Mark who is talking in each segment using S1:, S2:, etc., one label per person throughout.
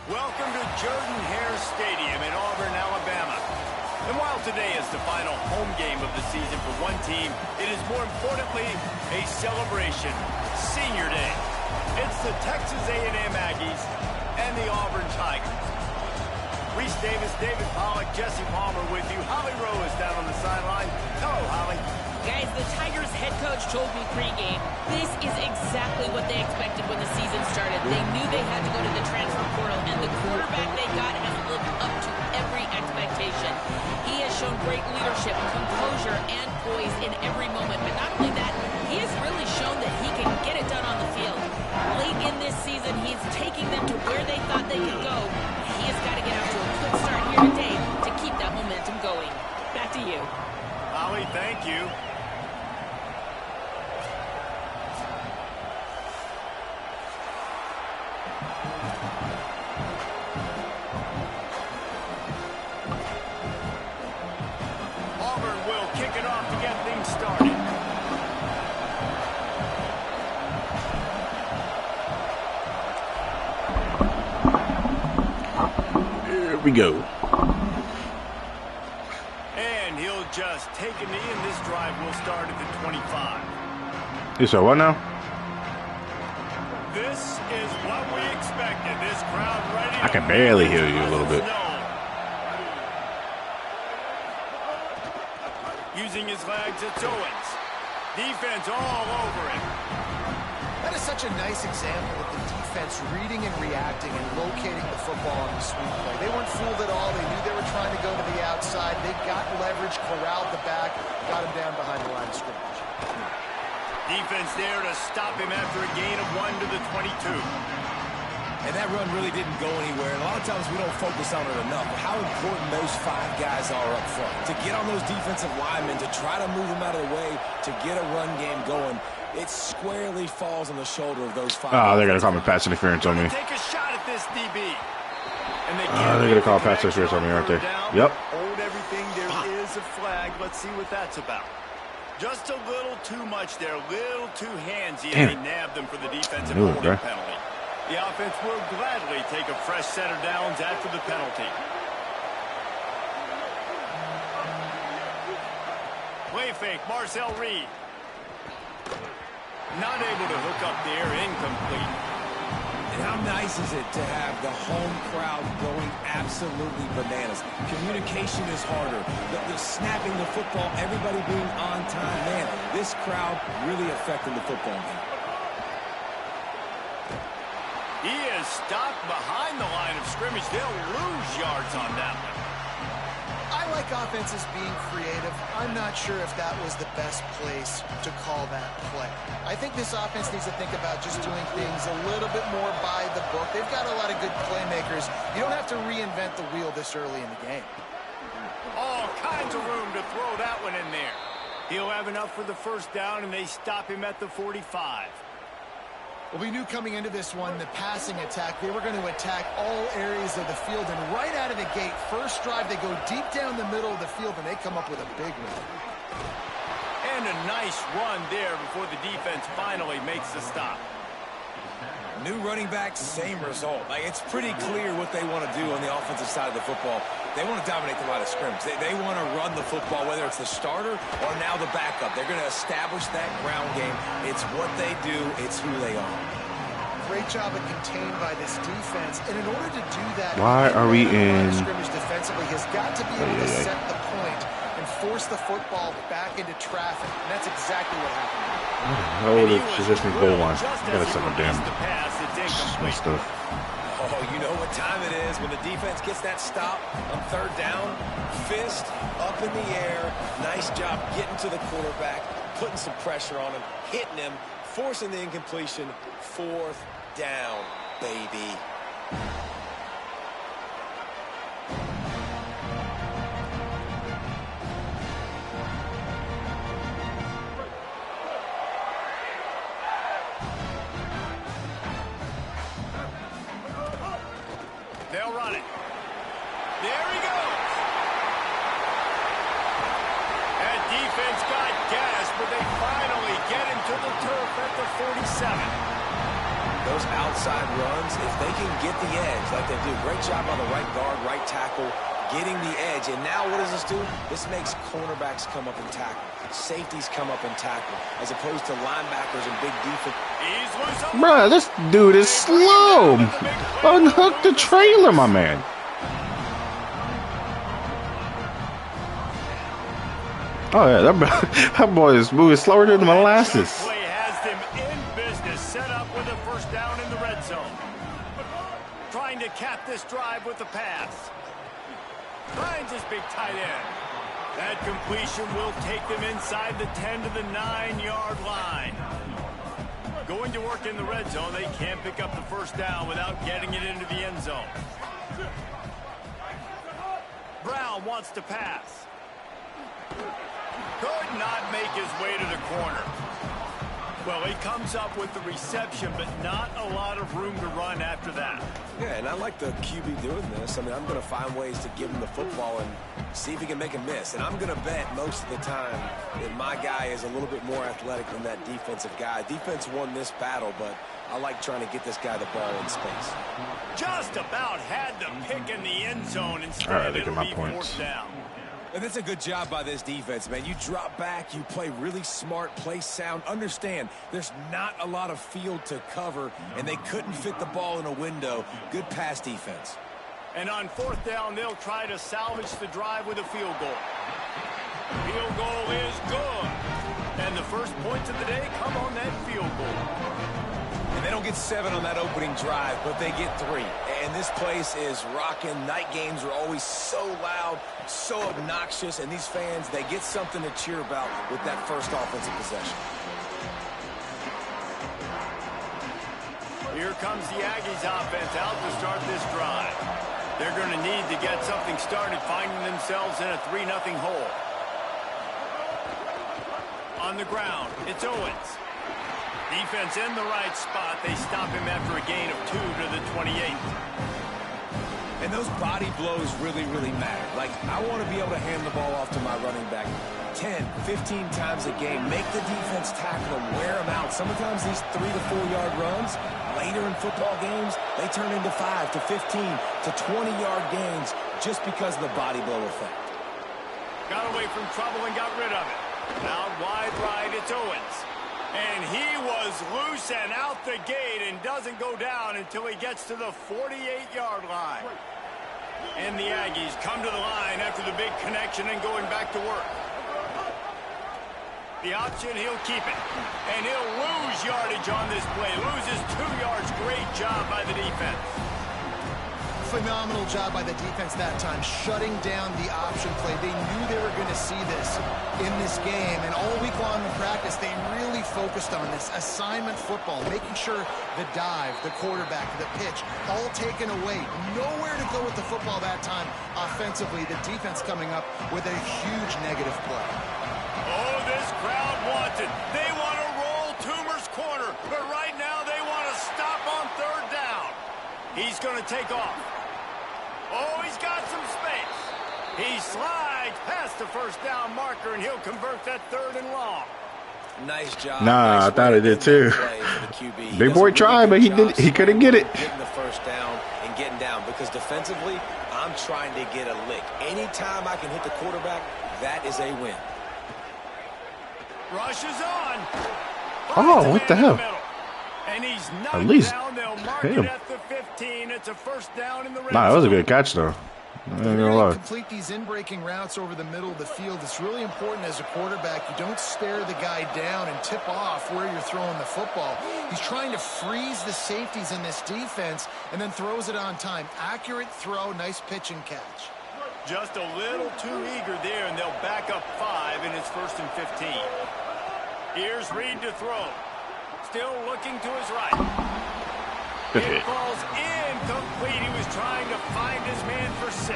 S1: Welcome to Jordan-Hare Stadium in Auburn, Alabama. And while today is the final home game of the season for one team, it is more importantly a celebration, Senior Day. It's the Texas A&M Aggies and the Auburn Tigers. Reese Davis, David Pollack, Jesse Palmer with you. Holly Rowe is down on the sideline. Hello, Holly.
S2: Guys, the Tigers head coach told me pregame, this is exactly what they expected when the season started. They knew they had to go to the transfer portal, and the quarterback they got has lived up to every expectation. He has shown great leadership, composure, and poise in every moment. But not only that, he has really shown that he can get it done on the field. Late in this season, he's taking them to where they thought they could go. He has got to get out to a quick start here today to keep that momentum going. Back to you.
S1: Holly, thank you. Auburn will kick it off to get things started.
S3: Here we go.
S1: And he'll just take a knee, and this drive will start at the 25.
S3: So what now?
S1: This is what we expected. This crowd ready.
S3: I can barely hear you a little bit.
S1: Using his legs, it's Owens. Defense all over him.
S4: That is such a nice example of the defense reading and reacting and locating the football on the sweep play. They weren't fooled at all. They knew they were trying to go to the outside. They got leverage, corralled the back, got him down behind the line of scrimmage.
S1: Defense there to stop him after a gain of 1 to the 22.
S5: And that run really didn't go anywhere. And a lot of times we don't focus on it enough. But how important those 5 guys are up front. To get on those defensive linemen, to try to move them out of the way, to get a run game going, it squarely falls on the shoulder of those 5.
S3: Oh, they're going to call me pass interference on me.
S1: Take a shot at this DB. And
S3: they're going to call pass interference on me, aren't they? Yep.
S1: Hold everything. There is a flag. Let's see what that's about. Just a little too much there, a little too handsy, and they nabbed them for the defensive holding penalty. The offense will gladly take a fresh set of downs after the penalty. Play fake, Marcel Reed. Not able to hook up there, incomplete.
S5: And how nice is it to have the home crowd going absolutely bananas? Communication is harder. The snapping the football, everybody being on time. Man, this crowd really affecting the football game.
S1: He is stopped behind the line of scrimmage. They'll lose yards on that one.
S4: I like offenses being creative. I'm not sure if that was the best place to call that play. I think this offense needs to think about just doing things a little bit more by the book. They've got a lot of good playmakers. You don't have to reinvent the wheel this early in the game.
S1: All kinds of room to throw that one in there. He'll have enough for the first down, and they stop him at the 45.
S4: Well, we knew coming into this one, the passing attack, they were going to attack all areas of the field. And right out of the gate, first drive, they go deep down the middle of the field, and they come up with a big one.
S1: And a nice run there before the defense finally makes the stop.
S5: New running back, same result. Like, it's pretty clear what they want to do on the offensive side of the football. They want to dominate the line of scrimmage. They want to run the football, whether it's the starter or now the backup. They're going to establish that ground game. It's what they do. It's who they are.
S4: Great job of contained by this defense. And in order to do that,
S3: why are we in
S4: scrimmage defensively has got to be able to set the point and force the football back into traffic. And that's exactly what happened.
S3: Oh, the position goal line. Gotta set my damn stuff.
S5: Oh, you know what time it is when the defense gets that stop on third down. Fist up in the air. Nice job getting to the quarterback, putting some pressure on him, hitting him, forcing the incompletion. Fourth down, baby.
S1: They'll run it. There he goes. That defense got gas, but they finally get him to the turf at the 47.
S5: Those outside runs, if they can get the edge like they do, great job on the right guard, right tackle, getting the edge. And now what does this do? This makes cornerbacks come up and tackle. Safeties come up and tackle, as opposed to linebackers and big defense.
S1: He's loose.
S3: Bruh, this dude is slow. Unhook the trailer, my man. Oh, yeah, that boy is moving slower than molasses.
S1: Play has them in business, set up with a first down in the red zone. Trying to cap this drive with the pass. Finds his big tight end. That completion will take them inside the 10 to the 9-yard line. Going to work in the red zone, they can't pick up the first down without getting it into the end zone. Brown wants to pass. Could not make his way to the corner. Well, he comes up with the reception, but not a lot of room to run after that.
S5: Yeah, and I like the QB doing this. I mean, I'm going to find ways to give him the football and see if he can make a miss. And I'm going to bet most of the time that my guy is a little bit more athletic than that defensive guy. Defense won this battle, but I like trying to get this guy the ball in space.
S1: Just about had the pick in the end zone. Instead,
S3: all right,
S1: it'll
S3: my
S1: be
S3: points.
S1: fourth down.
S5: And that's a good job by this defense, man. You drop back, you play really smart, play sound. Understand, there's not a lot of field to cover, and they couldn't fit the ball in a window. Good pass defense.
S1: And on fourth down, they'll try to salvage the drive with a field goal. Field goal is good. And the first points of the day come on that field goal.
S5: And they don't get 7 on that opening drive, but they get 3. And this place is rocking. Night games are always so loud, so obnoxious. And these fans, they get something to cheer about with that first offensive possession.
S1: Here comes the Aggies offense out to start this drive. They're going to need to get something started, finding themselves in a 3-0 hole. On the ground, it's Owens. Defense in the right spot. They stop him after a gain of 2 to the 28.
S5: And those body blows really, really matter. Like, I want to be able to hand the ball off to my running back 10, 15 times a game. Make the defense tackle them, wear them out. Sometimes these 3 to 4 yard runs, later in football games, they turn into 5 to 15 to 20-yard gains just because of the body blow effect.
S1: Got away from trouble and got rid of it. Out wide right, it's Owens. And he was loose and out the gate and doesn't go down until he gets to the 48-yard line. And the Aggies come to the line after the big connection and going back to work. The option, he'll keep it. And he'll lose yardage on this play. Loses 2 yards. Great job by the defense.
S4: Phenomenal job by the defense that time, shutting down the option play. They knew they were going to see this in this game, and all week long in practice, they really focused on this assignment football, making sure the dive, the quarterback, the pitch, all taken away. Nowhere to go with the football that time offensively. The defense coming up with a huge negative play.
S1: Oh, this crowd wants it. They want to roll Toomer's corner, but right now they want to He's going to take off. Oh, he's got some space. He slides past the first down marker, and he'll convert that 3rd and long.
S5: Nice job.
S3: Nah,
S5: nice
S3: I thought it did too. Big boy tried, but he couldn't get it.
S5: Getting the first down and getting down, because defensively, I'm trying to get a lick. Anytime I can hit the quarterback, that is a win.
S1: Rushes on.
S3: Oh, what the hell?
S1: And he's not
S3: at least
S1: down. They'll mark
S3: hit him.
S1: it at the 15. It's a first down in the red
S3: Nah, that was a
S1: zone.
S3: good catch though. I ain't gonna lie.
S4: Complete these in-breaking routes over the middle of the field. It's really important as a quarterback. You don't stare the guy down and tip off where you're throwing the football. He's trying to freeze the safeties in this defense and then throws it on time. Accurate throw, nice pitch and catch.
S1: Just a little too eager there, and they'll back up 5, and it's 1st and 15. Here's Reed to throw. Still looking to his right.
S3: Good
S1: It
S3: hit.
S1: falls incomplete. He was trying to find his man for 6.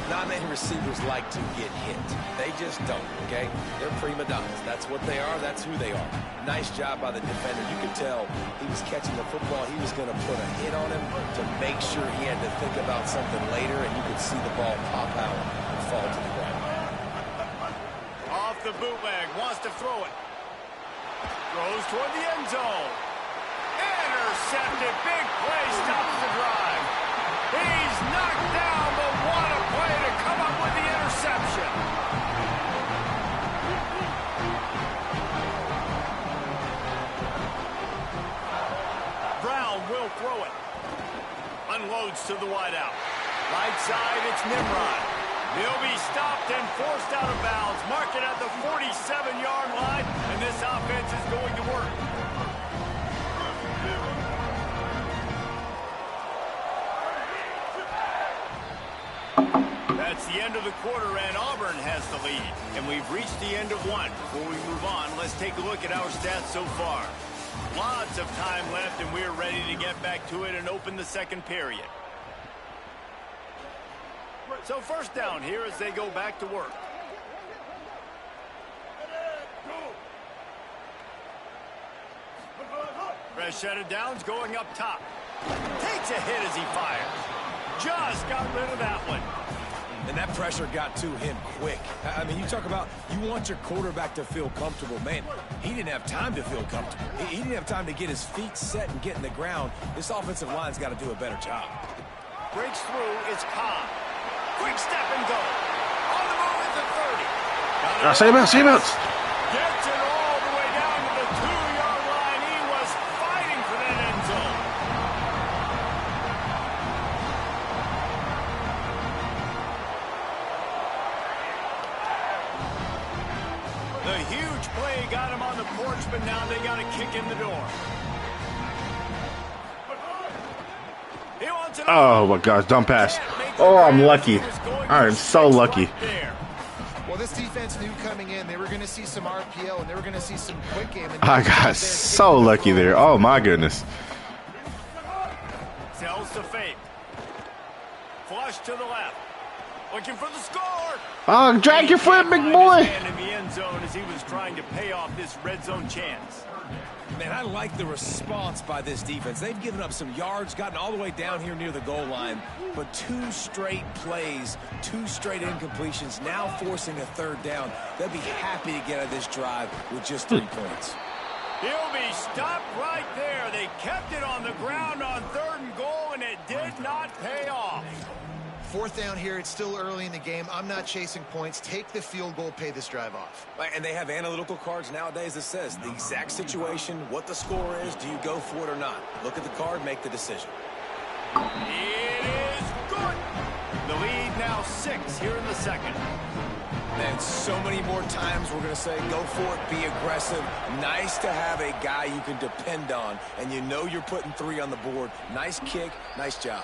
S5: Not many receivers like to get hit. They just don't, okay? They're prima donnas. That's what they are. That's who they are. Nice job by the defender. You could tell he was catching the football. He was going to put a hit on him to make sure he had to think about something later, and you could see the ball pop out and fall to the ground.
S1: Off the bootleg. Wants to throw it. Throws toward the end zone. Intercepted. Big play. Stops the drive. He's knocked down, but what a play to come up with the interception. Brown will throw it. Unloads to the wideout. Right side, it's Nimrod. He'll be stopped and forced out of bounds. Mark it at the 47-yard line, and this offense is going to work. That's the end of the quarter, and Auburn has the lead. And we've reached the end of one. Before we move on, let's take a look at our stats so far. Lots of time left, and we're ready to get back to it and open the second period. So first down here as they go back to work. Fresh set of downs going up top. Takes a hit as he fires. Just got rid of that one.
S5: And that pressure got to him quick. I mean, you talk about you want your quarterback to feel comfortable. Man, he didn't have time to feel comfortable. He didn't have time to get his feet set and get in the ground. This offensive line's got to do a better job.
S1: Breaks through, it's Cobb. Quick step and go. On the move at the 30.
S3: Same outs.
S1: Gets it all the way down to the 2-yard line. He was fighting for that end zone. The huge play got him on the porch, but now they got a kick in the door. He wants it.
S3: Oh my gosh, dumb pass. Oh, I'm lucky. I am so lucky.
S4: Well, this defense knew coming in they were going to see some RPO and they were going to see some quick game. And
S3: I got so lucky there. Oh my goodness.
S1: Tells to fake. Flush to the left. Looking for the score.
S3: Oh, drag your foot, big boy.
S1: In the end zone as he was trying to pay off this red zone chance.
S5: Man, I like the response by this defense. They've given up some yards, gotten all the way down here near the goal line, but 2 straight plays, 2 straight incompletions, now forcing a 3rd down. They'll be happy to get out of this drive with just 3 points.
S1: He'll be stopped right there. They kept it on the ground on 3rd and goal, and it did not pay off.
S4: 4th down here, it's still early in the game. I'm not chasing points. Take the field goal, pay this drive off.
S5: And they have analytical cards nowadays that says the exact situation, what the score is, do you go for it or not? Look at the card, make the decision.
S1: It is good. The lead now 6 here in the second.
S5: And so many more times we're going to say go for it, be aggressive. Nice to have a guy you can depend on, and you know you're putting 3 on the board. Nice kick, nice job.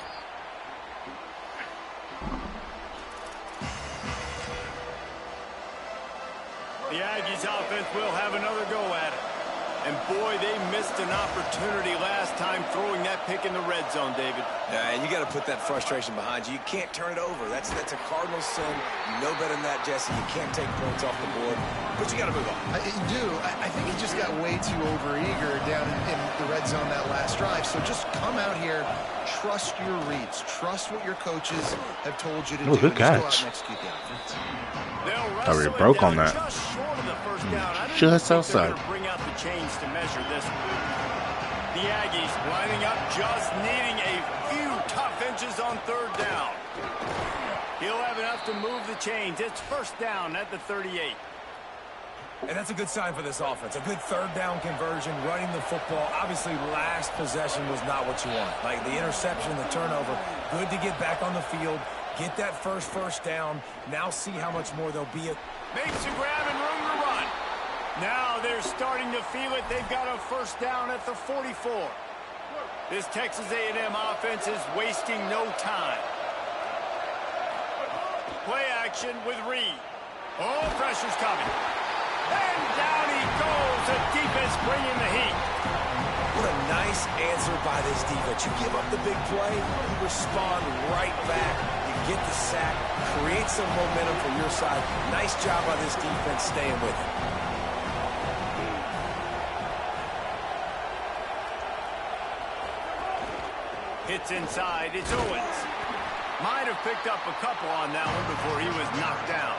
S1: The Aggies offense will have another go at it. And boy, they missed an opportunity last time throwing that pick in the red zone, David.
S5: And you got to put that frustration behind you. You can't turn it over. That's a Cardinal sin. You know better than that, Jesse. You can't take points off the board, but you got to move on.
S4: You do. I think he just got way too overeager down in the red zone that last drive. So just come out here, trust your reads, trust what your coaches have told you to do.
S3: Good catch.
S4: Just go out and execute the offense.
S3: I already broke on that. Just outside.
S1: Bring out the chains to measure this one. The Aggies lining up, just needing a few tough inches on third down. He'll have enough to move the chains. It's first down at the 38.
S5: And that's a good sign for this offense. A good third down conversion, running the football. Obviously, last possession was not what you want. Like the interception, the turnover. Good to get back on the field, get that first down. Now see how much more there'll be.
S1: Makes a grab and room to run. Now they're starting to feel it. They've got a first down at the 44. This Texas A&M offense is wasting no time. Play action with Reed. Oh, pressure's coming. And down he goes. The defense bringing the heat.
S5: What a nice answer by this defense. You give up the big play, you respond right back. You get the sack, create some momentum for your side. Nice job by this defense staying with it.
S1: Hits inside. It's Owens. Might have picked up a couple on that one before he was knocked down.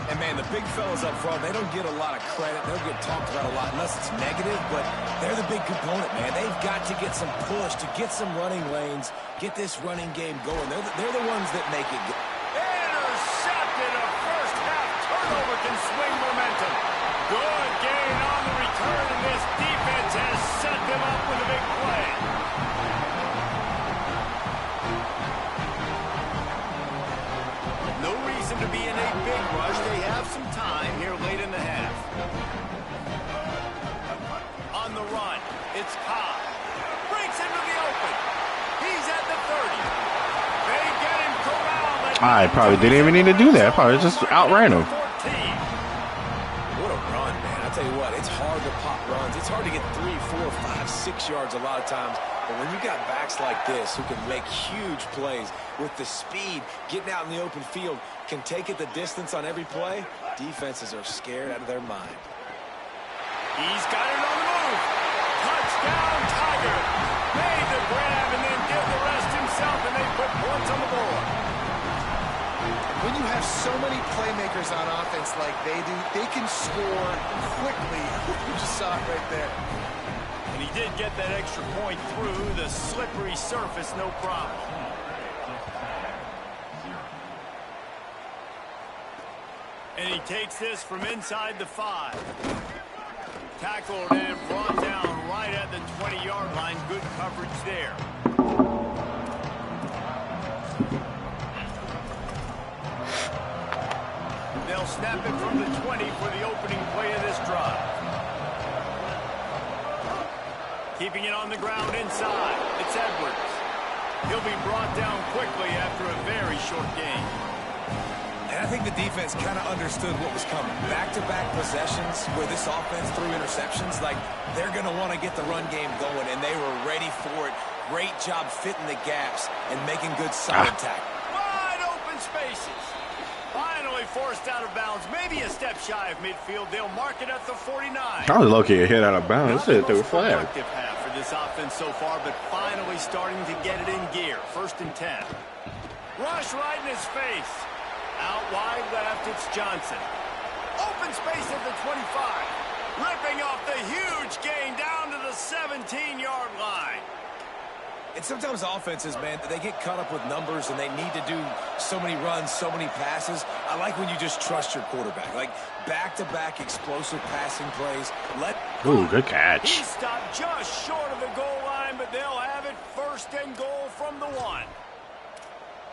S5: And, man, the big fellas up front, they don't get a lot of credit. They don't get talked about a lot unless it's negative, but they're the big component, man. They've got to get some push, to get some running lanes, get this running game going. They're the ones that make it go.
S1: Intercepted. A first-half turnover can swing momentum. Good gain on the return, and this defense has set them up with a big play. No reason to be in a big rush. They have some time here late in the half. On the run, it's Cobb. Breaks into the open. He's at the 30. They get him corralled.
S3: I probably didn't even need to do that. I probably just outran him.
S5: What a run, man. I tell you what, it's hard to pop runs. It's hard to get 3, 4, 5, 6 yards a lot of times. But when you got backs like this who can make huge plays with the speed, getting out in the open field, can take it the distance on every play, defenses are scared out of their mind.
S1: He's got it on the move. Touchdown, Tiger. Made the grab and then did the rest himself, and they put points on the board.
S4: When you have so many playmakers on offense like they do, they can score quickly. You just saw it right there.
S1: And he did get that extra point through the slippery surface, no problem. And he takes this from inside the 5. Tackled and brought down right at the 20-yard line. Good coverage there. They'll snap it from the 20 for the opening play of this drive. Keeping it on the ground inside. It's Edwards. He'll be brought down quickly after a very short game.
S5: And I think the defense kind of understood what was coming. Back-to-back possessions where this offense threw interceptions, like they're going to want to get the run game going, and they were ready for it. Great job fitting the gaps and making good solid tackle.
S1: Wide open spaces. Finally forced out of bounds. Maybe a step shy of midfield. They'll mark it at the 49.
S3: Probably lucky a hit out of bounds. They were flagged.
S1: Half for this offense so far, but finally starting to get it in gear. 1st and 10. Rush right in his face. Out wide left, it's Johnson. Open space at the 25. Ripping off the huge gain down to the 17-yard line.
S5: And sometimes offenses, man, they get caught up with numbers and they need to do so many runs, so many passes. I like when you just trust your quarterback. Like back-to-back explosive passing plays.
S3: Ooh, good catch.
S1: He stopped just short of the goal line, but they'll have it 1st and goal from the 1.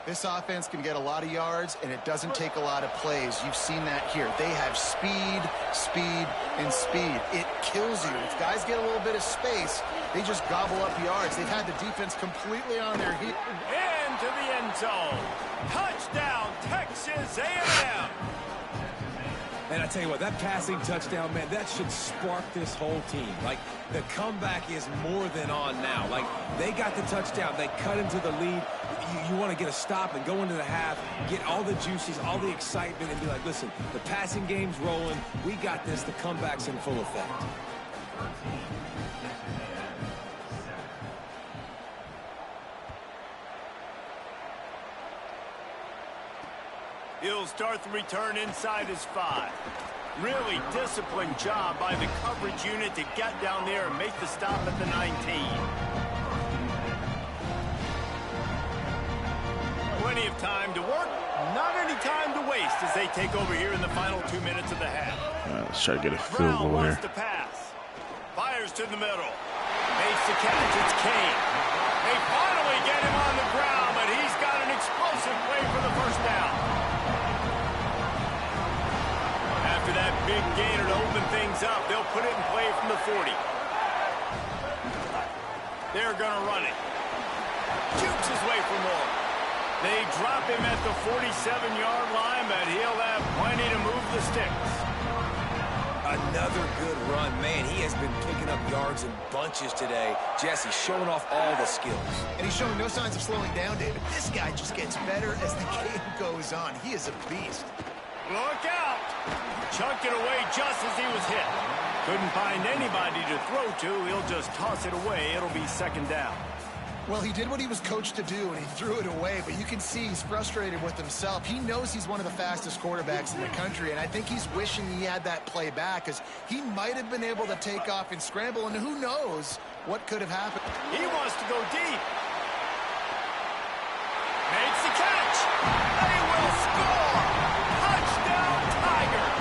S4: This offense can get a lot of yards, and it doesn't take a lot of plays. You've seen that here. They have speed, speed, and speed. It kills you. If guys get a little bit of space, they just gobble up yards. They've had the defense completely on their heels.
S1: Into the end zone. Touchdown, Texas A&M.
S5: And I tell you what, that passing touchdown, man, that should spark this whole team. Like, the comeback is more than on now. Like, they got the touchdown. They cut into the lead. You want to get a stop and go into the half, get all the juices, all the excitement, and be like, listen, the passing game's rolling. We got this. The comeback's in full effect.
S1: He'll start the return inside his 5. Really disciplined job by the coverage unit to get down there and make the stop at the 19. Plenty of time to work, not any time to waste as they take over here in the final 2 minutes of the half.
S3: Let's try to get a field goal here.
S1: Wants to pass. Fires to the middle. Makes the catch. It's Kane. They finally get him on the ground, but he's got an explosive play for the first down. After that big gainer to open things up, they'll put it in play from the 40. They're going to run it. Jukes his way for more. They drop him at the 47-yard line, but he'll have plenty to move the sticks.
S5: Another good run. Man, he has been picking up yards in bunches today. Jesse showing off all the skills.
S4: And he's showing no signs of slowing down, David. This guy just gets better as the game goes on. He is a beast.
S1: Look out! Chucked it away just as he was hit. Couldn't find anybody to throw to. He'll just toss it away. It'll be second down.
S4: Well, he did what he was coached to do, and he threw it away, but you can see he's frustrated with himself. He knows he's one of the fastest quarterbacks in the country, and I think he's wishing he had that play back, because he might have been able to take off and scramble, and who knows what could have happened.
S1: He wants to go deep. Makes the catch. They will score. Touchdown, Tigers.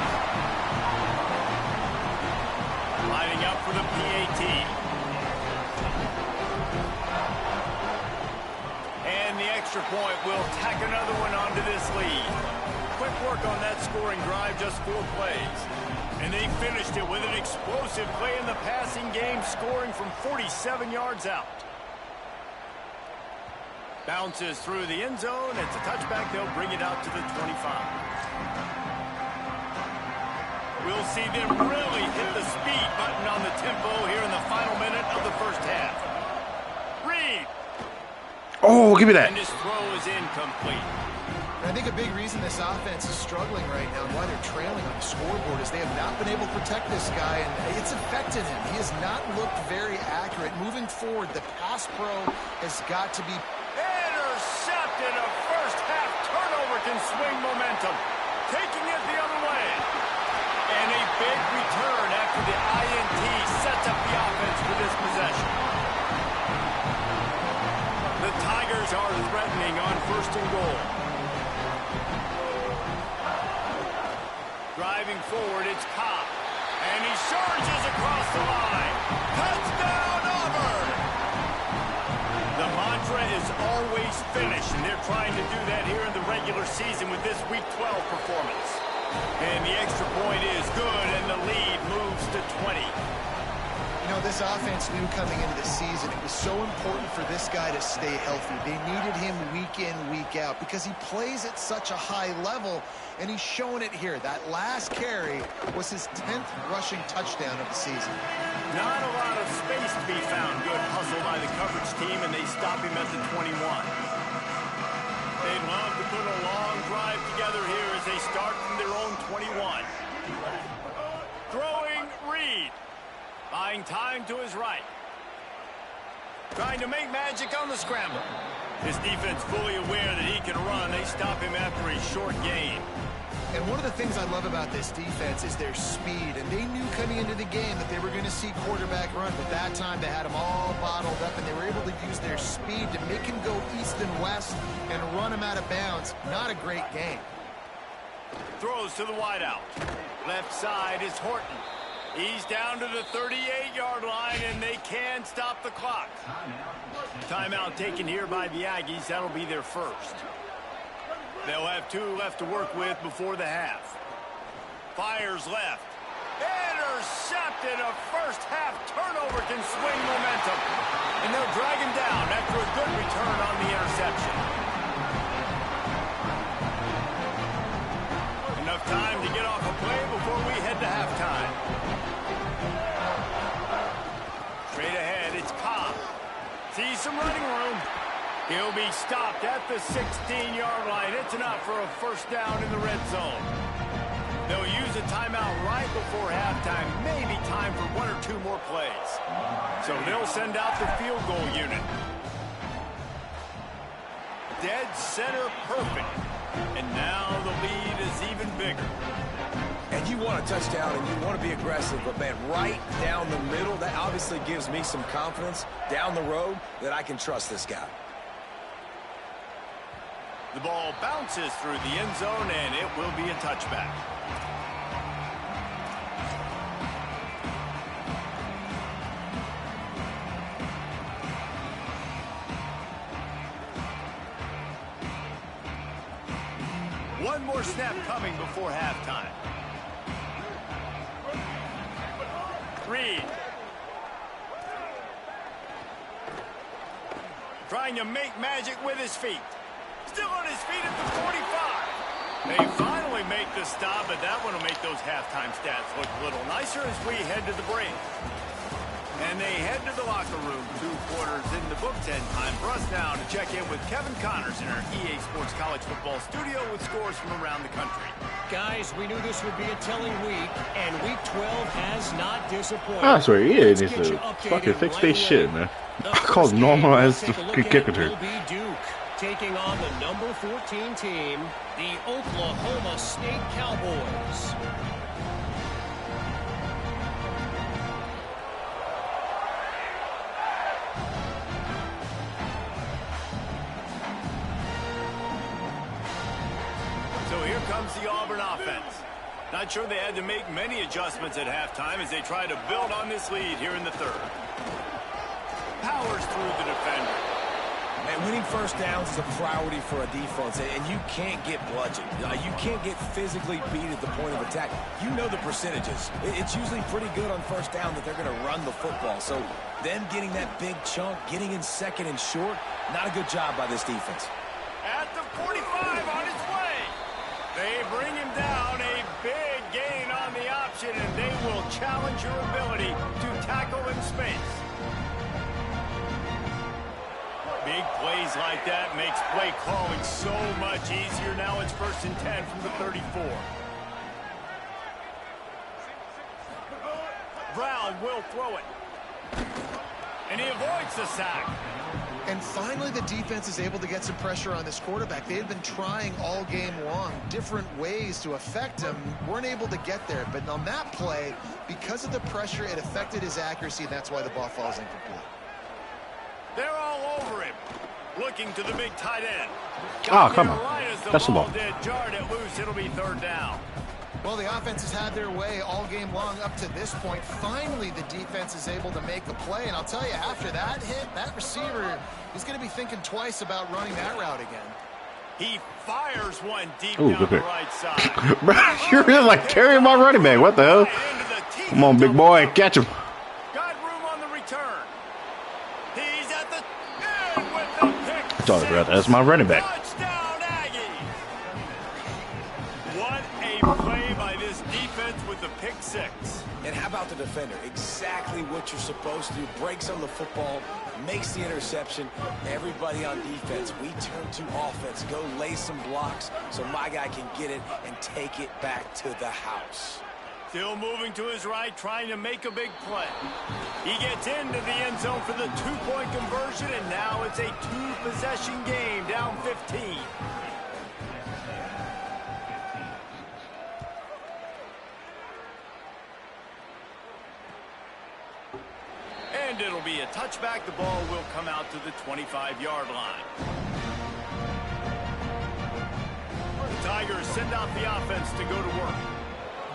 S1: Lining up for the PAT. And the extra point will tack another one onto this lead. Quick work on that scoring drive, just 4 plays. And they finished it with an explosive play in the passing game, scoring from 47 yards out. Bounces through the end zone. It's a touchback. They'll bring it out to the 25. We'll see them really hit the speed button on the tempo here in the final minute of the first half. Reed.
S3: Oh, give me that.
S1: And his throw is incomplete.
S4: I think a big reason this offense is struggling right now and why they're trailing on the scoreboard is they have not been able to protect this guy, and it's affected him. He has not looked very accurate. Moving forward, the pass pro has got to be
S1: intercepted. A first-half turnover can swing momentum. Taking it the other way. And a big return after the INT sets up the offense for this possession. The Tigers are threatening on 1st and goal. Driving forward, it's Cobb. And he surges across the line. Touchdown, Auburn! The mantra is always finish, and they're trying to do that here in the regular season with this Week 12 performance. And the extra point is good, and the lead moves to 20.
S4: You know, this offense knew coming into the season it was so important for this guy to stay healthy. They needed him week in, week out because he plays at such a high level, and he's showing it here. That last carry was his 10th rushing touchdown of the season.
S1: Not a lot of space to be found. Good hustle by the coverage team, and they stop him at the 21. They'd love to put a long drive together here as they start from their own 21. Throwing Reed. Buying time to his right. Trying to make magic on the scramble. His defense fully aware that he can run. They stop him after a short gain.
S4: And one of the things I love about this defense is their speed. And they knew coming into the game that they were going to see quarterback run. But that time they had them all bottled up, and they were able to use their speed to make him go east and west and run him out of bounds. Not a great game.
S1: Throws to the wideout. Left side is Horton. He's down to the 38-yard line, and they can stop the clock. Timeout taken here by the Aggies. That'll be their first. They'll have 2 left to work with before the half. Fires left. Intercepted. A first-half turnover can swing momentum. And they'll drag him down after a good return on the interception. Enough time to get off a play before some running room. He'll be stopped at the 16-yard line. It's enough for a first down in the red zone. They'll use a timeout right before halftime. Maybe time for one or two more plays. So they'll send out the field goal unit. Dead center perfect. And now the lead is even bigger.
S5: And you want a touchdown and you want to be aggressive, but, man, right down the middle, that obviously gives me some confidence down the road that I can trust this guy.
S1: The ball bounces through the end zone, and it will be a touchback. One more snap coming before halftime. Reed. Trying to make magic with his feet. Still on his feet at the 45. They finally make the stop, but that one will make those halftime stats look a little nicer as we head to the break. And they head to the locker room. 2 quarters in the books, and time for us now to check in with Kevin Connors in our EA Sports College Football studio with scores from around the country.
S6: Guys, we knew this would be a telling week, and week 12 has not disappointed.
S3: I swear, EA needs to fucking fix their shit, man. I call it normal as the kicker.
S6: Taking on the number 14 team, the Oklahoma State Cowboys.
S1: So here comes the Auburn offense. Not sure they had to make many adjustments at halftime as they try to build on this lead here in the third. Powers through the defender.
S5: And winning first downs is a priority for a defense, and you can't get bludgeoned. You can't get physically beat at the point of attack. You know the percentages. It's usually pretty good on first down that they're going to run the football. So them getting that big chunk, getting in second and short, not a good job by this defense.
S1: At the 45 on his way. They bring him down, a big gain on the option, and they will challenge your ability to tackle in space. Big plays like that makes play calling so much easier. Now it's 1st and 10 from the 34. Brown will throw it. And he avoids the sack.
S4: And finally the defense is able to get some pressure on this quarterback. They had been trying all game long different ways to affect him. Weren't able to get there. But on that play, because of the pressure, it affected his accuracy, and that's why the ball falls incomplete.
S1: They're all over him. Looking to the big tight end.
S3: Oh, come on. That's the ball.
S1: Jarred it loose. It'll be 3rd down.
S4: Well, the offense has had their way all game long up to this point. Finally, the defense is able to make a play. And I'll tell you, after that hit, that receiver is going to be thinking twice about running that route again.
S1: He fires one deep down the right side.
S3: Bro, you're really like carrying my running back. What the hell? Come on, big boy. Catch him.
S1: Got room on the return. He's at the end with the pick.
S3: Sorry, brother. That's my running back.
S1: Touchdown, Aggie. What a play by this defense with the pick 6.
S5: And how about the defender? Exactly what you're supposed to do. Breaks on the football, makes the interception. Everybody on defense, we turn to offense. Go lay some blocks so my guy can get it and take it back to the house.
S1: Still moving to his right, trying to make a big play. He gets into the end zone for the 2-point conversion, and now it's a 2-possession game, down 15. And it'll be a touchback. The ball will come out to the 25-yard line. The Tigers send out the offense to go to work.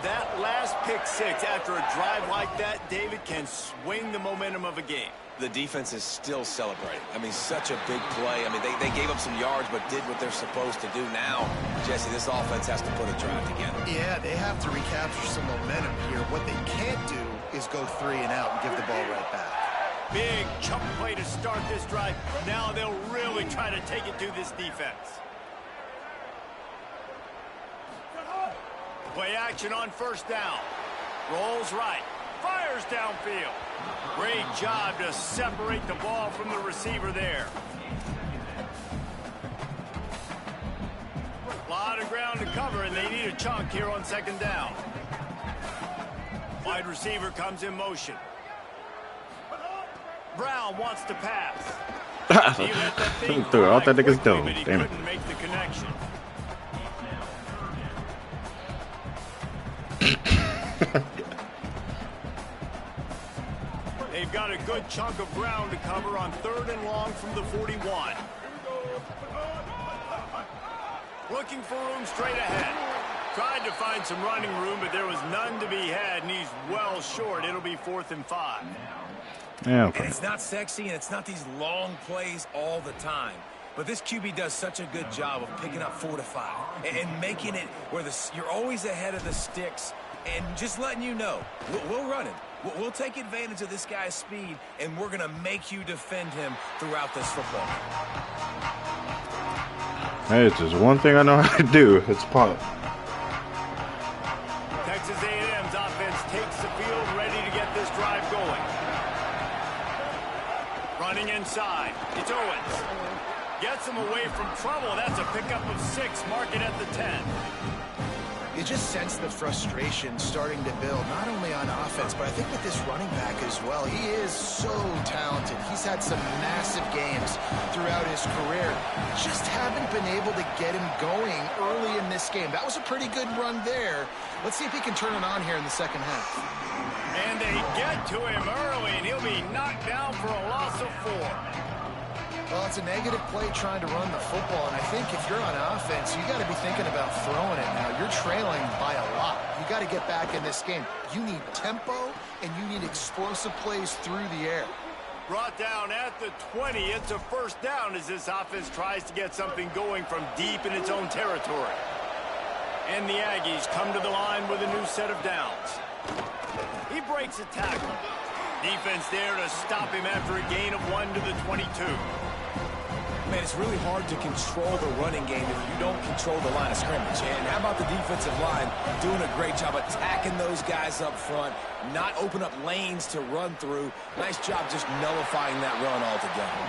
S1: That last pick 6 after a drive like that, David, can swing the momentum of a game.
S5: The defense is still celebrating. I mean, such a big play. I mean, they gave up some yards but did what they're supposed to do. Now, Jesse, this offense has to put a drive together.
S4: Yeah, they have to recapture some momentum here. What they can't do is go 3 and out and give the ball right back.
S1: Big chunk play to start this drive. Now they'll really try to take it to this defense. Play action on 1st down. Rolls right. Fires downfield. Great job to separate the ball from the receiver there. A lot of ground to cover, and they need a chunk here on second down. Wide receiver comes in motion. Brown wants to pass. He let that thing
S3: threw it out that nigga's
S1: quickly,
S3: dome.
S1: but he
S3: Damn it.
S1: couldn't make the connection. They've got a good chunk of ground to cover on 3rd and long from the 41. Looking for room straight ahead. Tried to find some running room, but there was none to be had, and he's well short. It'll be 4th and 5.
S3: Yeah, okay.
S5: And it's not sexy, and it's not these long plays all the time. But this QB does such a good job of picking up 4 to 5 and making it where you're always ahead of the sticks and just letting you know, we'll run him. We'll take advantage of this guy's speed, and we're going to make you defend him throughout this football.
S3: Hey, it's just one thing I know how to do. It's punt.
S1: Texas A&M's offense takes the field, ready to get this drive going. Running inside. It's Owens. Gets him away from trouble. That's a pickup of 6. Mark it at the 10.
S4: You just sense the frustration starting to build, not only on offense, but I think with this running back as well. He is so talented. He's had some massive games throughout his career. Just haven't been able to get him going early in this game. That was a pretty good run there. Let's see if he can turn it on here in the second half.
S1: And they get to him early, and he'll be knocked down for a loss of 4.
S4: Well, it's a negative play trying to run the football, and I think if you're on offense, you got to be thinking about throwing it now. You're trailing by a lot. You got to get back in this game. You need tempo, and you need explosive plays through the air.
S1: Brought down at the 20. It's a 1st down as this offense tries to get something going from deep in its own territory. And the Aggies come to the line with a new set of downs. He breaks a tackle. Defense there to stop him after a gain of 1 to the 22.
S5: Man, it's really hard to control the running game if you don't control the line of scrimmage. And how about the defensive line doing a great job attacking those guys up front, not open up lanes to run through. Nice job just nullifying that run altogether.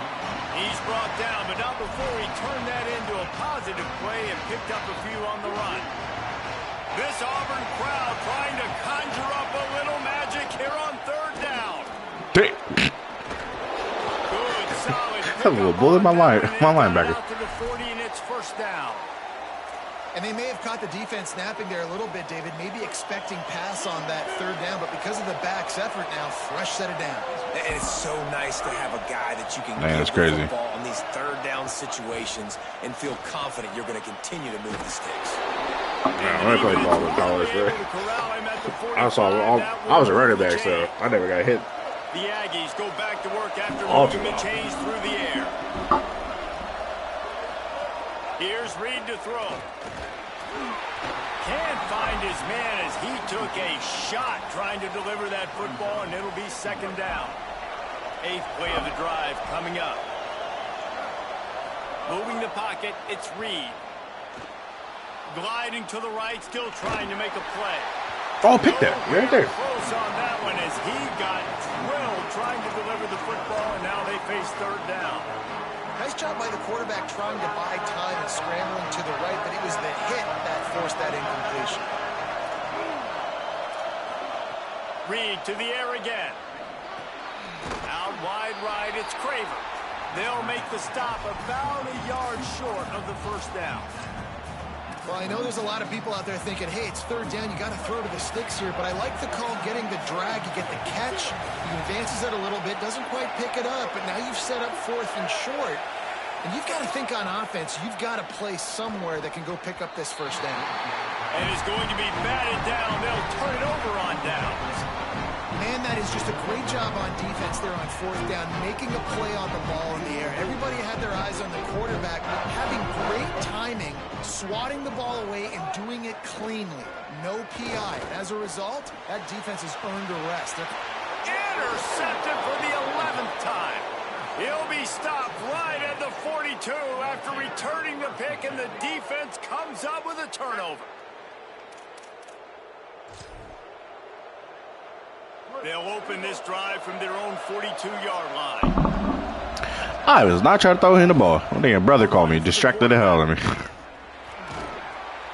S1: He's brought down, but not before he turned that into a positive play and picked up a few on the run. This Auburn crowd trying to conjure up a little magic here on 3rd down.
S3: Damn.
S1: Good, solid.
S3: That little bullet my linebacker.
S1: Out to the 40, and it's 1st down.
S4: And they may have caught the defense snapping there a little bit, David, maybe expecting pass on that 3rd down, but because of the back's effort now, fresh set of downs.
S5: And it's so nice to have a guy that you can
S3: Man,
S5: give
S3: that's
S5: the
S3: crazy.
S5: football on these 3rd down situations and feel confident you're going to continue to move the sticks.
S3: Yeah, when I played ball in college, man. I was a running back, so I never got hit.
S1: The Aggies go back to work after
S3: All
S1: moving
S3: too
S1: the
S3: long.
S1: chains through the air. Here's Reed to throw. Can't find his man as he took a shot trying to deliver that football, and it'll be 2nd down. 8th play of the drive coming up. Moving the pocket, it's Reed. Gliding to the right, still trying to make a play.
S3: Oh, pick that. You're right there.
S1: Close on that one as he got drilled trying to deliver the football, and now they face 3rd down.
S4: Nice job by the quarterback trying to buy time and scrambling to the right, but it was the hit that forced that incompletion.
S1: Reed to the air again. Out wide right, it's Craver. They'll make the stop about a yard short of the 1st down.
S4: Well, I know there's a lot of people out there thinking, hey, it's 3rd down, you got to throw to the sticks here, but I like the call getting the drag, you get the catch, he advances it a little bit, doesn't quite pick it up, but now you've set up 4th and short, and you've got to think on offense, you've got to play somewhere that can go pick up this 1st down.
S1: And it's going to be batted down. They'll turn it over on downs.
S4: Man, that is just a great job on defense there on 4th down, making a play on the ball in the air. Everybody had their eyes on the quarterback, having great timing, swatting the ball away and doing it cleanly. No PI. As a result, that defense has earned a rest.
S1: Intercepted for the 11th time. He'll be stopped right at the 42 after returning the pick, and the defense comes up with a turnover. They'll open this drive from their own 42-yard line.
S3: I was not trying to throw him the ball. I think your brother called me. Distracted the hell out of me.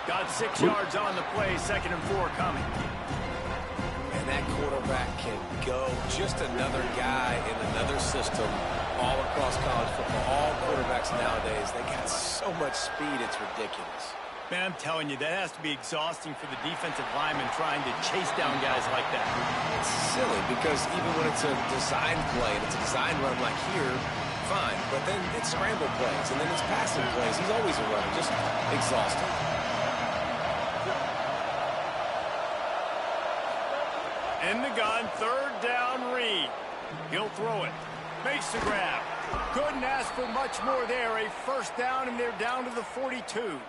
S1: Got 6 yards on the play. 2nd and 4 coming.
S5: And that quarterback can go. Just another guy in another system all across college football. All quarterbacks nowadays, they got so much speed, it's ridiculous.
S1: Man, I'm telling you, that has to be exhausting for the defensive lineman trying to chase down guys like that.
S5: It's silly because even when it's a design play and it's a design run like here, fine. But then it's scramble plays and then it's passing plays. He's always a runner, just exhausting.
S1: In the gun, 3rd down, Reed. He'll throw it. Makes the grab. Couldn't ask for much more there. A 1st down, and they're down to the 42.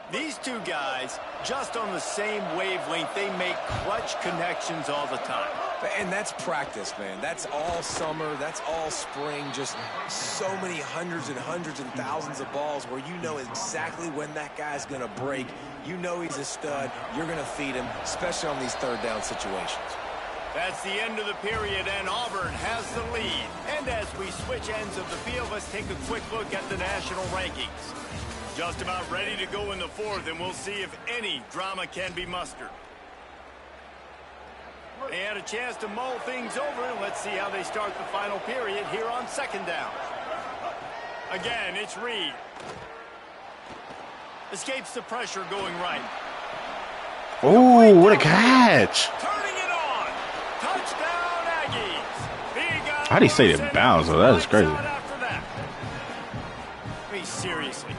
S1: These two guys, just on the same wavelength, they make clutch connections all the time.
S5: And that's practice, man. That's all summer. That's all spring. Just so many hundreds and thousands of balls where you know exactly when that guy's going to break. You know he's a stud. You're going to feed him, especially on these 3rd down situations.
S1: That's the end of the period, and Auburn has the lead. And as we switch ends of the field, let's take a quick look at the national rankings. Just about ready to go in the 4th, and we'll see if any drama can be mustered. They had a chance to mull things over, and let's see how they start the final period here on 2nd down. Again, it's Reed. Escapes the pressure going right.
S3: Oh, what a catch.
S1: Turning it on. Touchdown, Aggies.
S3: How do you say it bounds, though? That is crazy.
S1: I mean, seriously,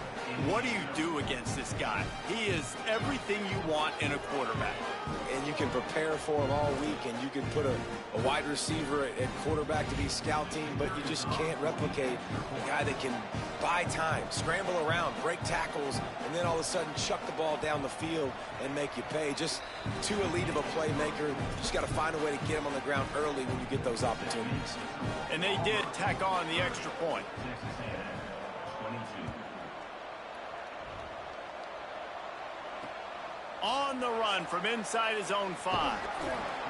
S1: what do you do against this guy? He is everything you want in a quarterback.
S5: And you can prepare for him all week, and you can put a wide receiver at quarterback to be scout team, but you just can't replicate a guy that can buy time, scramble around, break tackles, and then all of a sudden chuck the ball down the field and make you pay. Just too elite of a playmaker. Just got to find a way to get him on the ground early when you get those opportunities.
S1: And they did tack on the extra point. On the run from inside his own 5.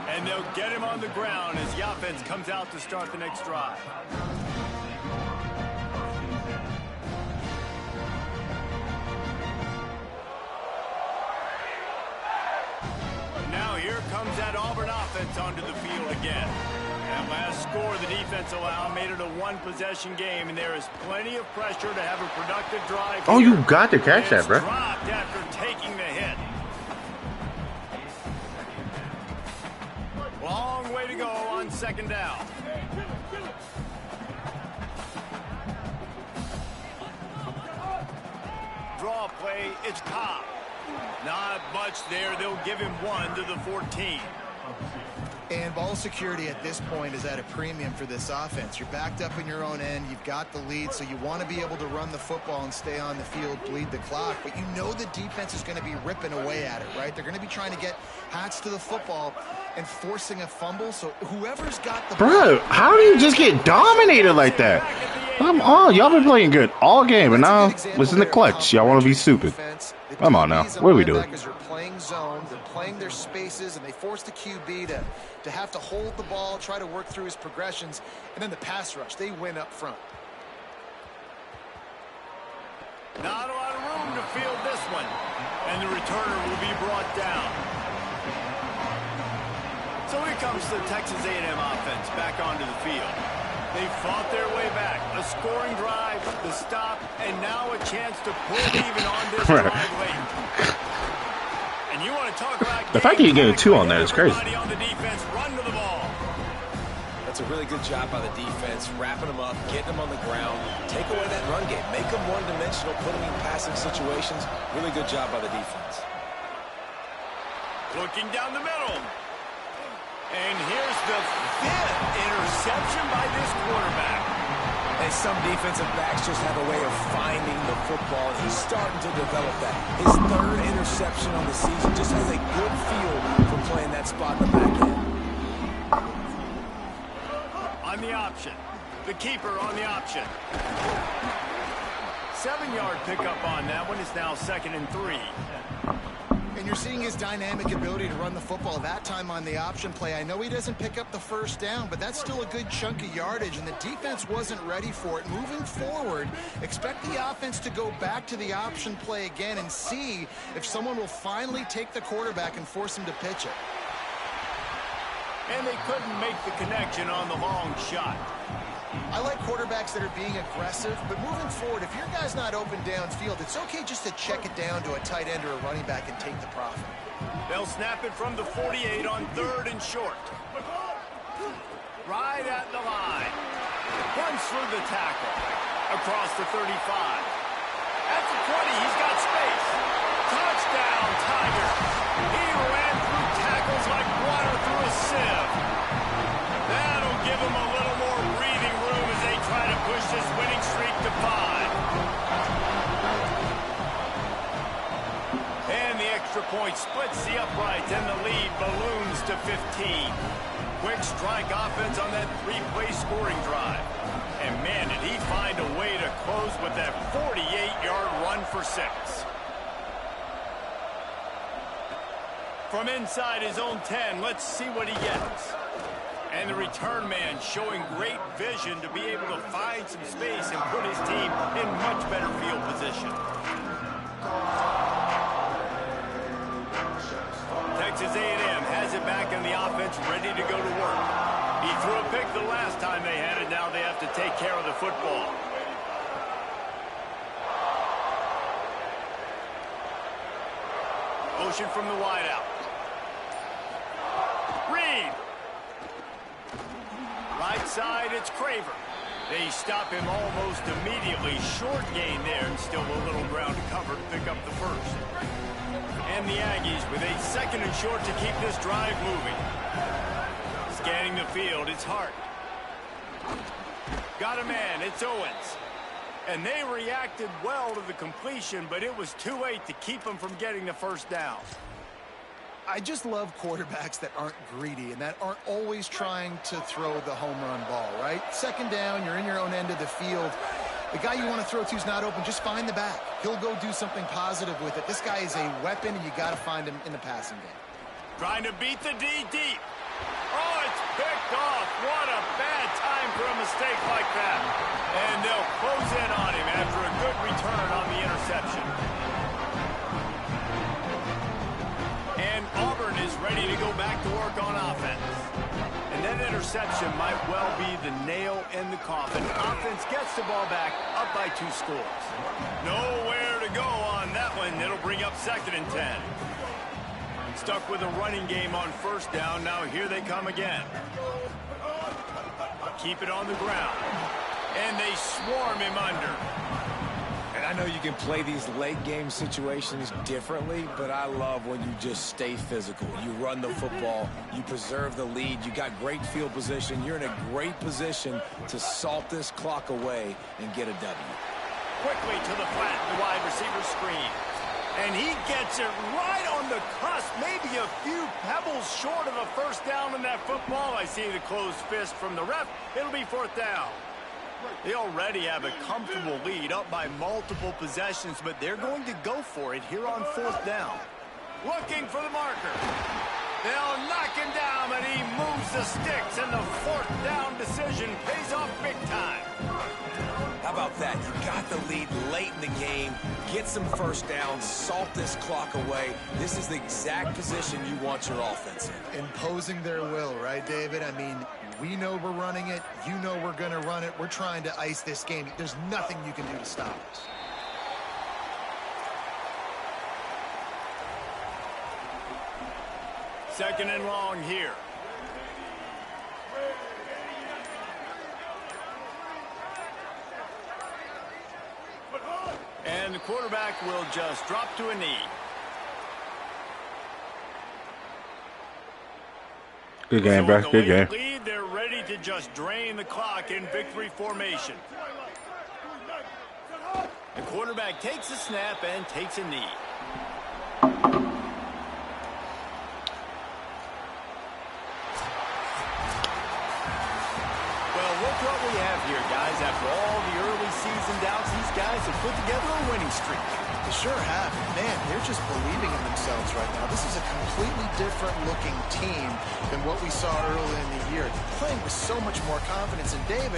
S1: And they'll get him on the ground as the offense comes out to start the next drive. Now here comes that Auburn offense onto the field again. That last score the defense allowed made it a 1-possession game, and there is plenty of pressure to have a productive drive.
S3: Oh, you got to catch that, bro.
S1: Dropped after taking the hit. Long way to go on 2nd down. Draw play, it's Cobb. Not much there. They'll give him 1 to the 14.
S4: And ball security at this point is at a premium for this offense. You're backed up in your own end. You've got the lead, so you want to be able to run the football and stay on the field, bleed the clock. But you know the defense is going to be ripping away at it, right? They're going to be trying to get Hats to the football and forcing a fumble. So whoever's got the
S3: bro, how do you just get dominated like that? Come on, y'all been playing good all game, and now it's in the clutch. Y'all want to be stupid. Come on now, what are we doing?
S4: They're playing zone, they're playing their spaces, and they force the QB to have to hold the ball, try to work through his progressions, and then the pass rush, they win up front.
S1: Not a lot of room to field this one, and the returner will be brought down. So here comes the Texas A&M offense back onto the field. They fought their way back. A scoring drive, the stop, and now a chance to pull even on this drive late. And you want to talk about
S3: the fact that you get a 2 on that is crazy.
S1: On the defense, run to the ball.
S5: That's a really good job by the defense, wrapping them up, getting them on the ground, take away that run game, make them one-dimensional, put them in passing situations. Really good job by the defense.
S1: Looking down the middle. And here's the 5th interception by this quarterback.
S5: And some defensive backs just have a way of finding the football, and he's starting to develop that. His 3rd interception on the season, just has a good feel for playing that spot in the back end.
S1: On the option. The keeper on the option. 7-yard pickup on that one. Is now 2nd and 3.
S4: And you're seeing his dynamic ability to run the football that time on the option play. I know he doesn't pick up the first down, but that's still a good chunk of yardage, and the defense wasn't ready for it. Moving forward, expect the offense to go back to the option play again and see if someone will finally take the quarterback and force him to pitch it.
S1: And they couldn't make the connection on the long shot.
S4: I like quarterbacks that are being aggressive, but moving forward, if your guy's not open downfield, it's okay just to check it down to a tight end or a running back and take the profit.
S1: They'll snap it from the 48 on 3rd and short. Right at the line. Runs through the tackle. Across the 35. At the 20, he's got space. Touchdown, Tiger. He ran through tackles like water through a sieve. That'll give him a little more breathing room as they try to push this winning streak to 5. And the extra point splits the uprights, and the lead balloons to 15. Quick strike offense on that 3-play scoring drive. And man, did he find a way to close with that 48-yard run for 6. From inside his own 10, let's see what he gets. And the return man showing great vision to be able to find some space and put his team in much better field position. Texas A&M has it back in the offense, ready to go to work. He threw a pick the last time they had it. Now they have to take care of the football. Motion from the wideout. Reed. Right side, it's Craver. They stop him almost immediately. Short gain there, and still a little ground to cover to pick up the first. And the Aggies with a 2nd and short to keep this drive moving. Scanning the field, it's Hart. Got a man, it's Owens. And they reacted well to the completion, but it was too late to keep them from getting the first down.
S4: I just love quarterbacks that aren't greedy and that aren't always trying to throw the home run ball, right? 2nd down, you're in your own end of the field. The guy you want to throw to is not open. Just find the back. He'll go do something positive with it. This guy is a weapon, and you got to find him in the passing game.
S1: Trying to beat the D deep. Oh, it's picked off. What a bad time for a mistake like that. And they'll close in on him after a good return on the interception. And Auburn is ready to go back to work on offense. And that interception might well be the nail in the coffin. Offense gets the ball back, up by 2 scores. Nowhere to go on that one. It'll bring up 2nd and 10. Stuck with a running game on 1st down. Now here they come again. Keep it on the ground. And they swarm him under.
S5: And I know you can play these late game situations differently, but I love when you just stay physical. You run the football, you preserve the lead, you got great field position, you're in a great position to salt this clock away and get a W.
S1: Quickly to the flat, the wide receiver screen. And he gets it right on the cusp, maybe a few pebbles short of a first down in that football. I see the closed fist from the ref. It'll be 4th down. They already have a comfortable lead, up by multiple possessions, but they're going to go for it here on 4th down. Looking for the marker. They'll knock him down, but he moves the sticks, and the 4th down decision pays off big time.
S5: How about that? You got the lead late in the game. Get some first downs. Salt this clock away. This is the exact position you want your offense in.
S4: Imposing their will, right, David? I mean, we know we're running it. You know we're going to run it. We're trying to ice this game. There's nothing you can do to stop us.
S1: Second and long here. And the quarterback will just drop to a knee.
S3: Good game, bro. Good game.
S1: Lead, they're ready to just drain the clock in victory formation. The quarterback takes a snap and takes a knee. Well, look what we have here, guys. After all the early season doubts, these guys have put together a winning streak.
S4: They sure have. Man, they're just believing in themselves right now. This is a completely different looking team than what we saw early in the year. They're playing with so much more confidence. And David,